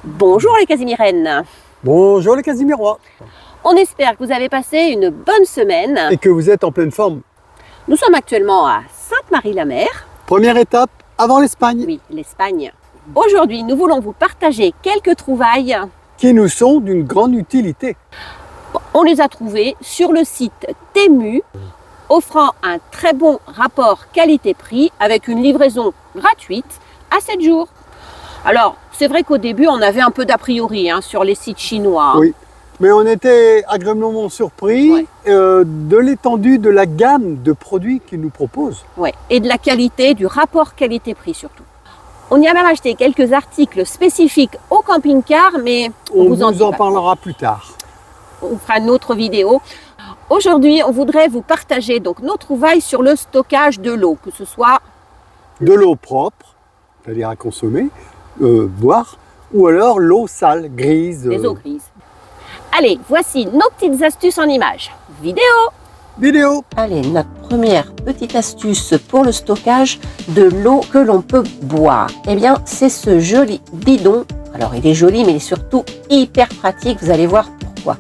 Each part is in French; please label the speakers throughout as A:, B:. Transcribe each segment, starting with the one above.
A: Bonjour les Casimirennes.
B: Bonjour les Casimirois.
A: On espère que vous avez passé une bonne semaine.
B: Et que vous êtes en pleine forme.
A: Nous sommes actuellement à Sainte-Marie-la-Mer.
B: Première étape avant l'Espagne.
A: Oui, l'Espagne. Aujourd'hui, nous voulons vous partager quelques trouvailles
B: Qui nous sont d'une grande utilité.
A: On les a trouvées sur le site Temu, offrant un très bon rapport qualité-prix avec une livraison gratuite à 7 jours. Alors, c'est vrai qu'au début, on avait un peu d'a priori sur les sites chinois.
B: Oui, mais on était agréablement surpris de l'étendue de la gamme de produits qu'ils nous proposent.
A: Ouais. Et de la qualité, du rapport qualité-prix surtout. On y a même acheté quelques articles spécifiques au camping-car, mais
B: On vous en parlera plus tard.
A: On fera une autre vidéo. Aujourd'hui, on voudrait vous partager donc nos trouvailles sur le stockage de l'eau, que ce soit
B: de l'eau propre, c'est-à-dire à consommer, boire, ou alors l'eau sale, grise.
A: Les eaux grises. Allez, voici nos petites astuces en images. Vidéo.
C: Allez, notre première petite astuce pour le stockage de l'eau que l'on peut boire. Eh bien, c'est ce joli bidon. Alors, il est joli, mais il est surtout hyper pratique. Vous allez voir pourquoi.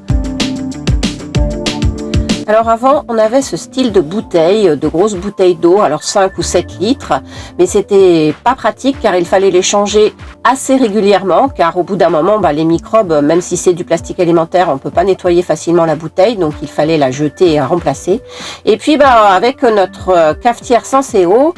C: Alors avant, on avait ce style de bouteille, de grosses bouteilles d'eau, alors 5 ou 7 litres, mais c'était pas pratique car il fallait les changer assez régulièrement, car au bout d'un moment, les microbes, même si c'est du plastique alimentaire, on peut pas nettoyer facilement la bouteille, donc il fallait la jeter et la remplacer. Et puis avec notre cafetière Senseo,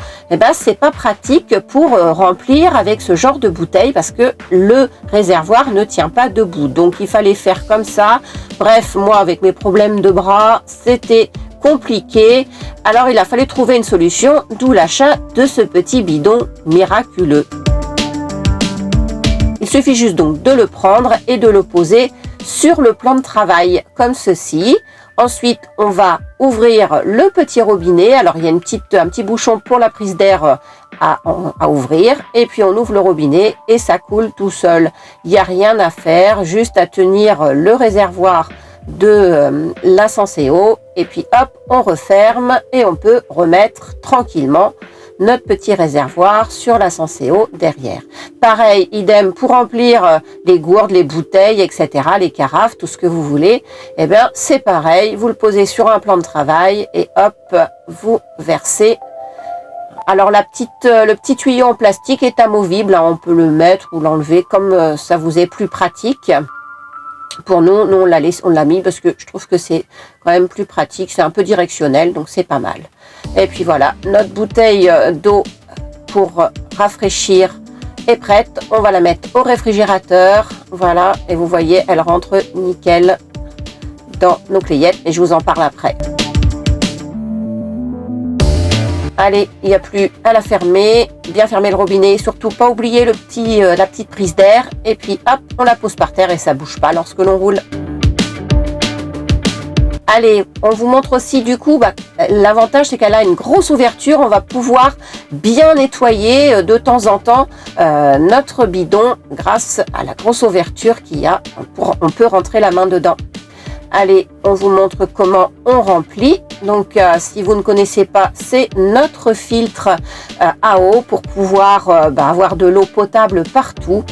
C: c'est pas pratique pour remplir avec ce genre de bouteille parce que le réservoir ne tient pas debout. Donc il fallait faire comme ça. Bref, moi avec mes problèmes de bras, c'était compliqué. Alors il a fallu trouver une solution, d'où l'achat de ce petit bidon miraculeux. Il suffit juste donc de le prendre et de le poser sur le plan de travail comme ceci. Ensuite, on va ouvrir le petit robinet. Alors, il y a un petit bouchon pour la prise d'air à ouvrir. Et puis, on ouvre le robinet et ça coule tout seul. Il n'y a rien à faire, juste à tenir le réservoir de la Senseo. Et puis, hop, on referme et on peut remettre tranquillement notre petit réservoir sur la Senseo derrière. Pareil, idem pour remplir les gourdes, les bouteilles, etc., les carafes, tout ce que vous voulez. Eh bien, c'est pareil, vous le posez sur un plan de travail et hop, vous versez. Alors, le petit tuyau en plastique est amovible, on peut le mettre ou l'enlever comme ça vous est plus pratique. Pour nous, on l'a mis parce que je trouve que c'est quand même plus pratique, c'est un peu directionnel, donc c'est pas mal. Et puis voilà, notre bouteille d'eau pour rafraîchir est prête. On va la mettre au réfrigérateur, voilà, et vous voyez, elle rentre nickel dans nos clayettes et je vous en parle après. Allez, il n'y a plus à la fermer, bien fermer le robinet, surtout pas oublier la petite prise d'air et puis hop, on la pose par terre et ça bouge pas lorsque l'on roule. Allez, on vous montre aussi du coup, l'avantage c'est qu'elle a une grosse ouverture, on va pouvoir bien nettoyer de temps en temps notre bidon grâce à la grosse ouverture qu'il y a, on peut rentrer la main dedans. Allez, on vous montre comment on remplit. Donc, si vous ne connaissez pas, c'est notre filtre à eau pour pouvoir avoir de l'eau potable partout.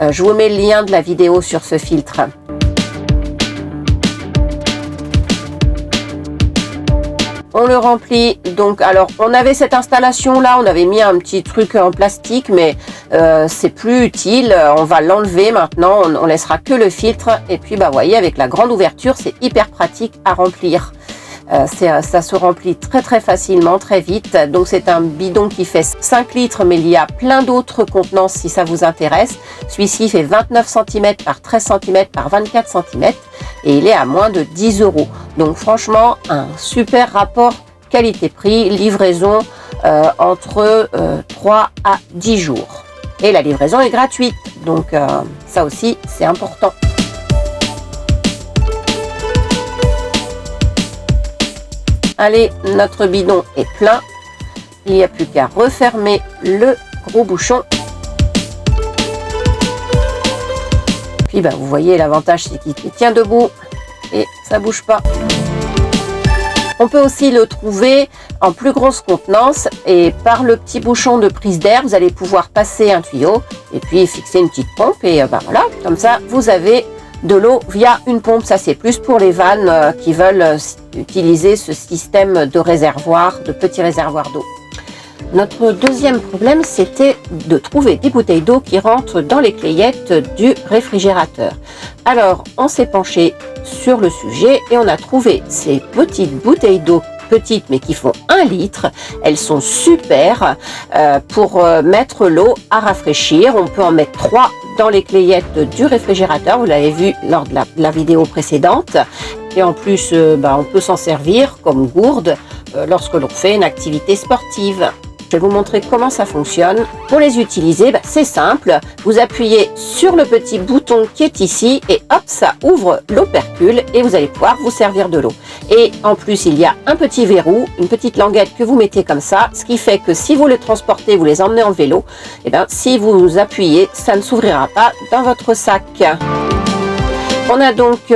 C: Je vous mets le lien de la vidéo sur ce filtre. On le remplit, donc alors on avait cette installation là, on avait mis un petit truc en plastique mais c'est plus utile, on va l'enlever maintenant, on laissera que le filtre et puis vous voyez avec la grande ouverture c'est hyper pratique à remplir. Ça se remplit très très facilement, très vite. Donc c'est un bidon qui fait 5 litres, mais il y a plein d'autres contenances si ça vous intéresse. Celui-ci fait 29 cm par 13 cm par 24 cm et il est à moins de 10 €. Donc franchement, un super rapport qualité-prix, livraison entre 3 à 10 jours. Et la livraison est gratuite, donc ça aussi c'est important. Allez, notre bidon est plein. Il n'y a plus qu'à refermer le gros bouchon. Puis vous voyez l'avantage c'est qu'il tient debout et ça bouge pas. On peut aussi le trouver en plus grosse contenance et par le petit bouchon de prise d'air, vous allez pouvoir passer un tuyau et puis fixer une petite pompe et voilà, comme ça vous avez de l'eau via une pompe. Ça c'est plus pour les vannes qui veulent utiliser ce système de réservoir, de petits réservoirs d'eau. Notre deuxième problème, c'était de trouver des bouteilles d'eau qui rentrent dans les clayettes du réfrigérateur. Alors, on s'est penché sur le sujet et on a trouvé ces petites bouteilles d'eau, petites mais qui font 1 litre. Elles sont super pour mettre l'eau à rafraîchir. On peut en mettre 3 dans les clayettes du réfrigérateur. Vous l'avez vu lors de la vidéo précédente. Et en plus, on peut s'en servir comme gourde lorsque l'on fait une activité sportive. Je vais vous montrer comment ça fonctionne. Pour les utiliser, c'est simple. Vous appuyez sur le petit bouton qui est ici et hop, ça ouvre l'opercule et vous allez pouvoir vous servir de l'eau. Et en plus, il y a un petit verrou, une petite languette que vous mettez comme ça, ce qui fait que si vous les transportez, vous les emmenez en vélo, si vous appuyez, ça ne s'ouvrira pas dans votre sac. On a donc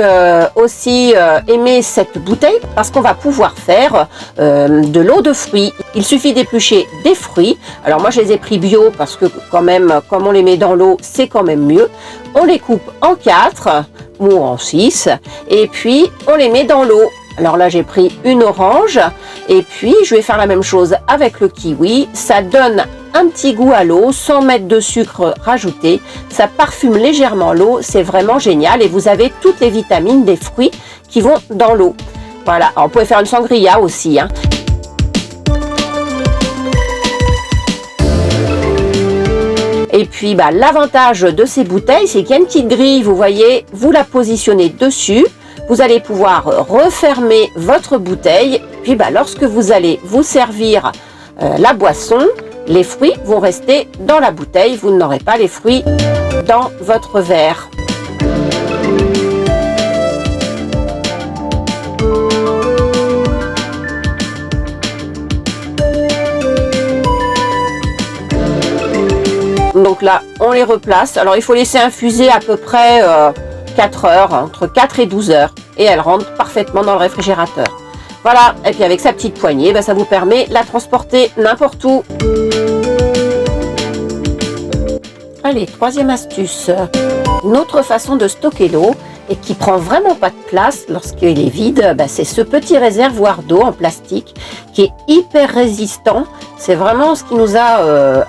C: aussi aimé cette bouteille parce qu'on va pouvoir faire de l'eau de fruits. Il suffit d'éplucher des fruits. Alors moi je les ai pris bio parce que quand même, comme on les met dans l'eau, c'est quand même mieux. On les coupe en 4 ou en 6 et puis on les met dans l'eau. Alors là j'ai pris une orange et puis je vais faire la même chose avec le kiwi. Ça donne un petit goût à l'eau sans mettre de sucre rajouté. Ça parfume légèrement l'eau, c'est vraiment génial et vous avez toutes les vitamines des fruits qui vont dans l'eau. Voilà, alors, on pourrait faire une sangria aussi. Et puis l'avantage de ces bouteilles, c'est qu'il y a une petite grille, vous voyez, vous la positionnez dessus. Vous allez pouvoir refermer votre bouteille. Puis lorsque vous allez vous servir la boisson, les fruits vont rester dans la bouteille. Vous n'aurez pas les fruits dans votre verre. Donc là, on les replace. Alors, il faut laisser infuser à peu près 4 heures, entre 4 et 12 heures. Et elles rentrent parfaitement dans le réfrigérateur. Voilà, et puis avec sa petite poignée, ça vous permet de la transporter n'importe où. Allez, troisième astuce. Une autre façon de stocker l'eau et qui prend vraiment pas de place lorsqu'il est vide, c'est ce petit réservoir d'eau en plastique qui est hyper résistant. C'est vraiment ce qui nous a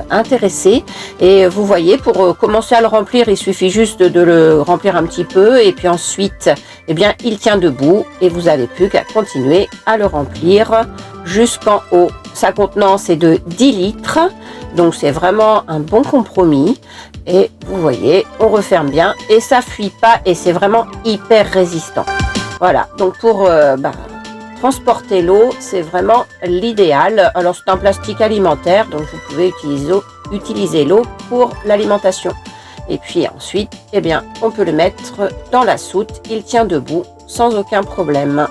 C: intéressés. Et vous voyez, pour commencer à le remplir, il suffit juste de le remplir un petit peu et puis ensuite, il tient debout et vous n'avez plus qu'à continuer à le remplir jusqu'en haut. Sa contenance est de 10 litres, donc c'est vraiment un bon compromis. Et vous voyez, on referme bien et ça fuit pas et c'est vraiment hyper résistant. Voilà, donc pour transporter l'eau, c'est vraiment l'idéal. Alors c'est un plastique alimentaire, donc vous pouvez utiliser l'eau pour l'alimentation. Et puis ensuite, on peut le mettre dans la soute. Il tient debout sans aucun problème.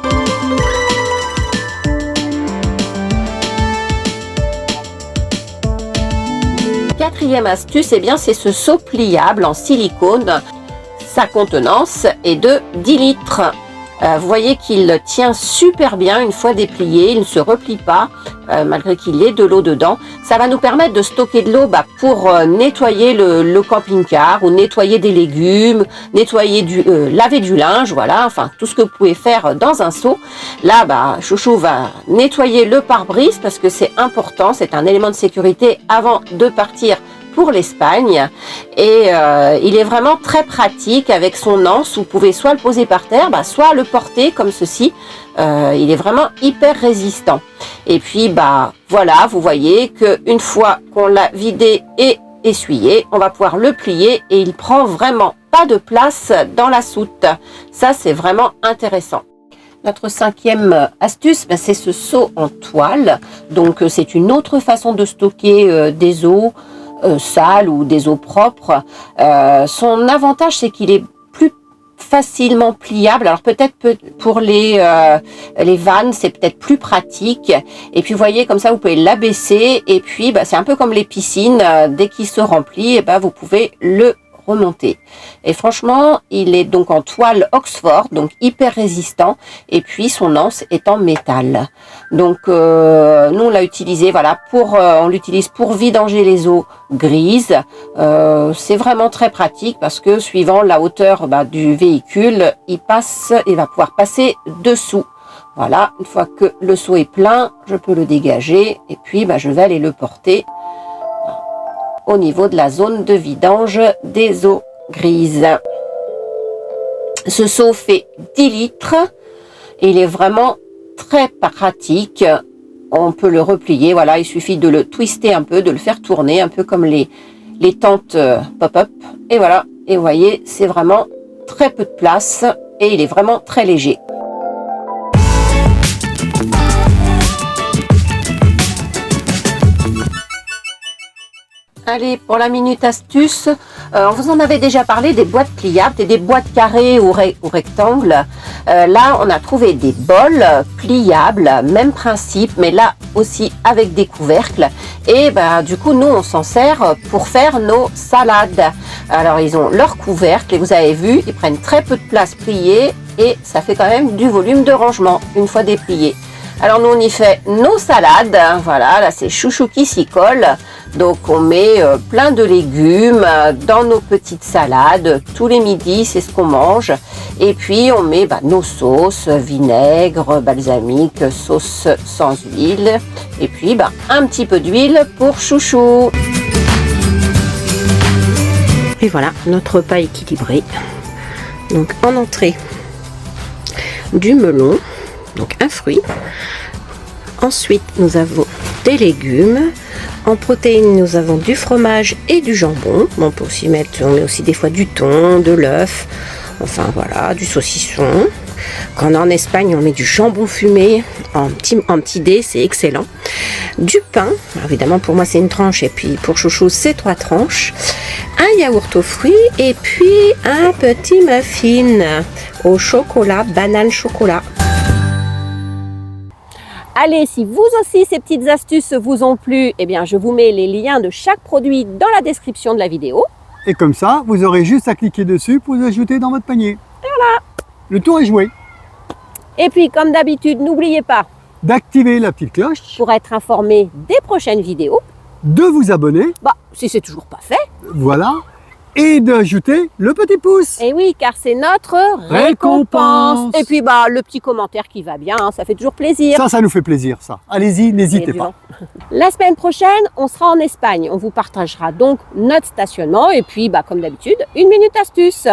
C: Quatrième astuce, c'est ce seau pliable en silicone. Sa contenance est de 10 litres. Vous voyez qu'il tient super bien une fois déplié, il ne se replie pas malgré qu'il y ait de l'eau dedans. Ça va nous permettre de stocker de l'eau pour nettoyer le camping-car ou nettoyer des légumes, laver du linge, voilà, enfin tout ce que vous pouvez faire dans un seau. Là, Chouchou va nettoyer le pare-brise parce que c'est important, c'est un élément de sécurité avant de partir pour l'Espagne et il est vraiment très pratique avec son anse. Vous pouvez soit le poser par terre, soit le porter comme ceci. Il est vraiment hyper résistant. Et puis voilà, vous voyez qu'une fois qu'on l'a vidé et essuyé, on va pouvoir le plier et il prend vraiment pas de place dans la soute. Ça, c'est vraiment intéressant. Notre cinquième astuce, c'est ce seau en toile. Donc c'est une autre façon de stocker des eaux sales ou des eaux propres. Son avantage, c'est qu'il est plus facilement pliable. Alors peut-être pour les vannes, c'est peut-être plus pratique. Et puis vous voyez, comme ça, vous pouvez l'abaisser. Et puis c'est un peu comme les piscines. Dès qu'il se remplit, vous pouvez le remonter. Et franchement, il est donc en toile Oxford, donc hyper résistant, et puis son anse est en métal. Donc nous on l'a utilisé, voilà, on l'utilise pour vidanger les eaux grises. C'est vraiment très pratique parce que suivant la hauteur du véhicule, il va pouvoir passer dessous. Voilà, une fois que le seau est plein, je peux le dégager et puis je vais aller le porter au niveau de la zone de vidange des eaux grises. Ce seau fait 10 litres et il est vraiment très pratique. On peut le replier, voilà, il suffit de le twister un peu, de le faire tourner un peu comme les tentes pop-up. Et voilà, et vous voyez, c'est vraiment très peu de place et il est vraiment très léger. Allez, pour la minute astuce, on vous en avait déjà parlé des boîtes pliables, des boîtes carrées ou rectangles. Là, on a trouvé des bols pliables, même principe, mais là aussi avec des couvercles. Et du coup, nous, on s'en sert pour faire nos salades. Alors, ils ont leur couvercle et vous avez vu, ils prennent très peu de place pliée et ça fait quand même du volume de rangement une fois déplié. Alors nous on y fait nos salades, voilà, là c'est chouchou qui s'y colle, donc on met plein de légumes dans nos petites salades, tous les midis c'est ce qu'on mange, et puis on met nos sauces, vinaigre, balsamique, sauce sans huile, et puis un petit peu d'huile pour chouchou. Et voilà notre repas équilibré, donc en entrée du melon, donc un fruit. Ensuite, nous avons des légumes. En protéines, nous avons du fromage et du jambon. On peut aussi on met aussi des fois du thon, de l'œuf, enfin voilà, du saucisson. Quand on est en Espagne, on met du jambon fumé en petit dés, c'est excellent. Du pain, alors évidemment pour moi c'est une tranche et puis pour Chouchou c'est 3 tranches. Un yaourt aux fruits et puis un petit muffin au chocolat, banane chocolat.
A: Allez, si vous aussi ces petites astuces vous ont plu, eh bien je vous mets les liens de chaque produit dans la description de la vidéo.
B: Et comme ça, vous aurez juste à cliquer dessus pour les ajouter dans votre panier.
A: Voilà.
B: Le tour est joué.
A: Et puis comme d'habitude, n'oubliez pas
B: D'activer la petite cloche.
A: pour être informé des prochaines vidéos.
B: De vous abonner.
A: Si c'est toujours pas fait.
B: Voilà. Et d'ajouter le petit pouce.
A: Et oui, car c'est notre récompense. Et puis le petit commentaire qui va bien, ça fait toujours plaisir.
B: Ça nous fait plaisir, ça. Allez-y, n'hésitez pas.
A: La semaine prochaine, on sera en Espagne. On vous partagera donc notre stationnement et puis, comme d'habitude, une minute astuce.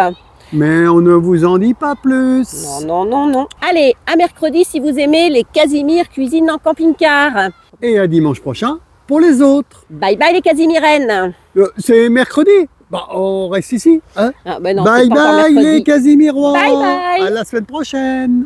B: Mais on ne vous en dit pas plus.
A: Non. Allez, à mercredi si vous aimez les Casimir cuisine en camping-car.
B: Et à dimanche prochain pour les autres.
A: Bye bye les Casimirennes.
B: C'est mercredi. On reste ici. Hein
A: Non,
B: bye bye les Casimirois.
A: Bye bye.
B: À la semaine prochaine.